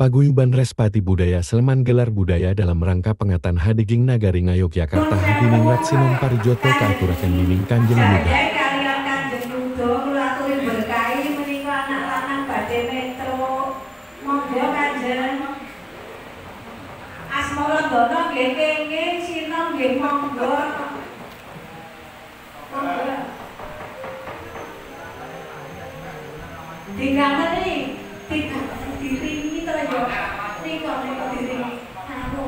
Paguyuban Respati Budaya Sleman gelar budaya dalam rangka pengatan Hadiging Nagari Ngayogyakarta Hadining Ratsinum Parijoto kaaturaken dining Kanjeng Buddha. Kalian Kanjeng Buddha kula aturi berkahi menika anak lanang badhe metro. Monggo Kanjeng. Asmara Dono nggih kenging, Sinong nggih monggo. Dingaten iki diringi to yo. Nika diringi. Anu.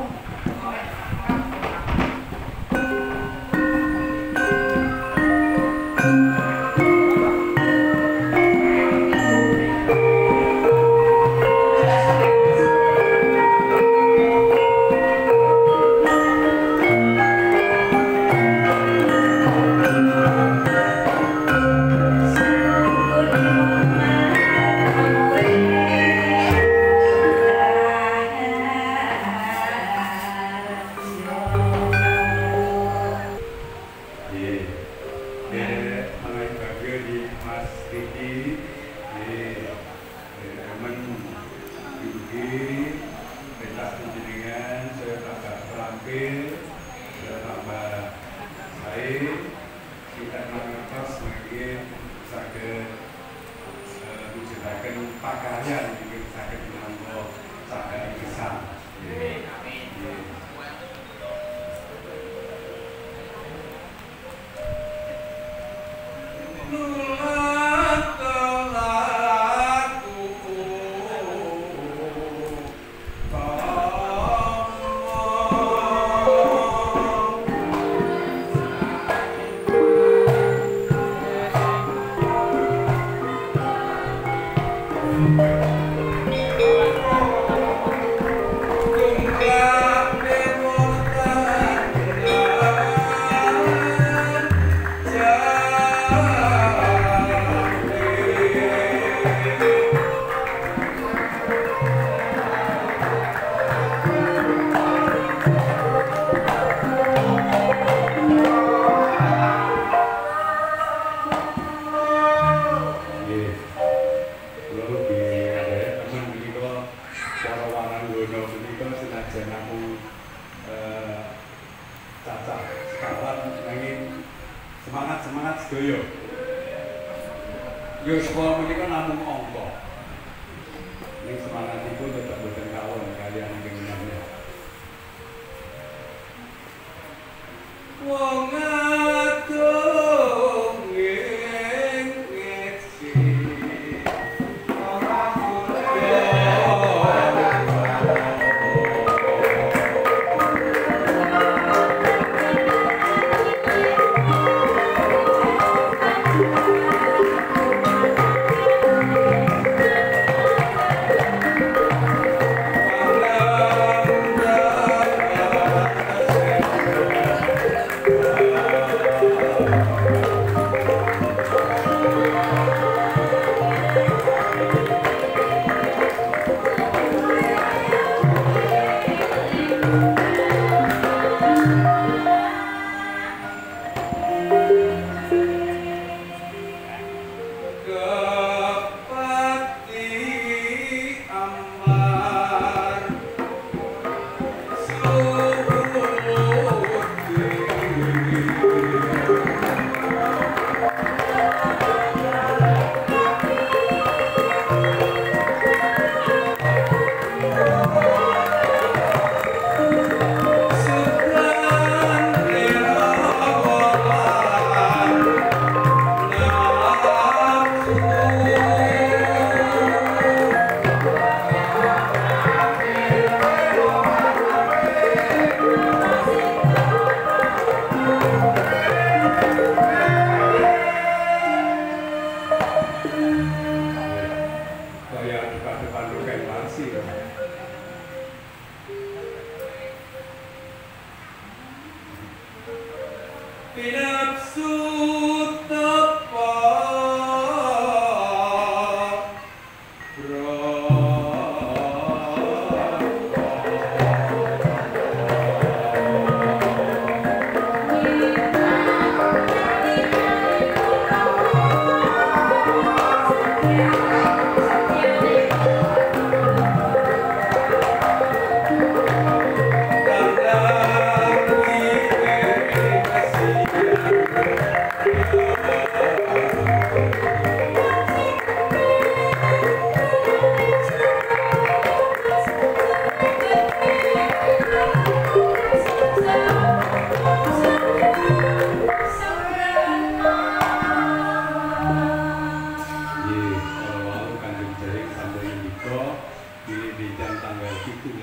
Monggo dilihat tanggal 17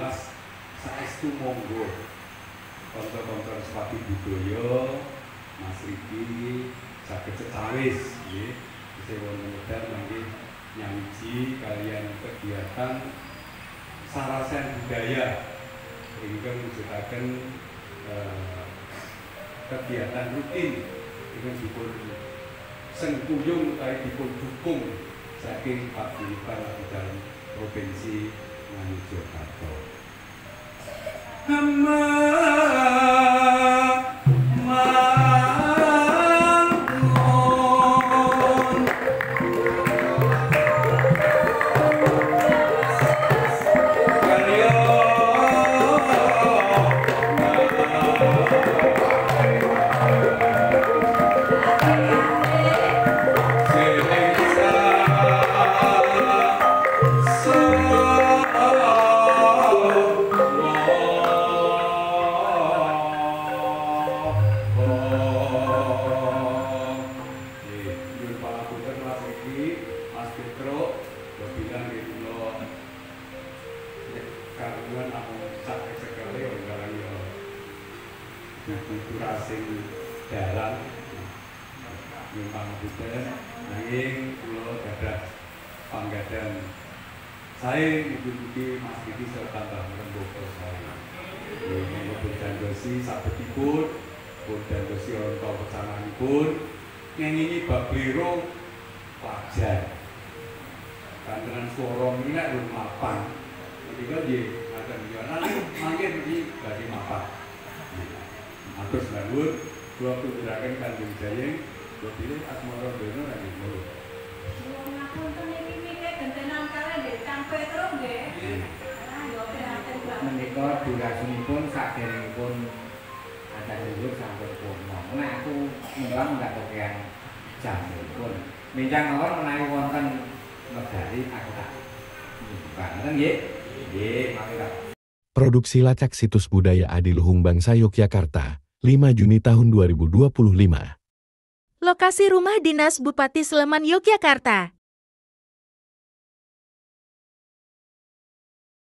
saestu monggo kanca-kanca sepati budaya Mas Riki saged cecawis nggih isih wonten wekdal mangke nyamji kalian kegiatan sarasen budaya ingkang mujudaken kegiatan rutin ingkang dipun sengkuyung utawi dipun dukung saking Paguyuban Abdidalam Provinsi Ngayogyakarta. Sing dalan nyumpang buten nanging kula gadah panggadhan sae mugi-mugi Mas Didi serta tambah rembaka sae. Nggih pun dandosi sabetipun pun dandosi ronta pecananipun ngengini bablero wajar. Kantenan swara niki nek lho mapan. Menika nggih ngaten nggih mangke iki badhe mapan. Atus lanjut, dua kunjungan Kanjeng Jayeng, berdiri Asmoro Dono lagi mulu. Ngapunten iki mikir gentenan kalian nggih Kang Petro nggih. Menika durasunipun saderengipun acara dulur sampun purna. Nek aku nyuwun enggak kekean jamipun. Minjang mawon menawi wonten medali aku tak bukan nggih. Nggih, mangke. Produksi Lacak Situs Budaya Adiluhung Bangsa Yogyakarta, 5 Juni tahun 2025. Lokasi Rumah Dinas Bupati Sleman Yogyakarta.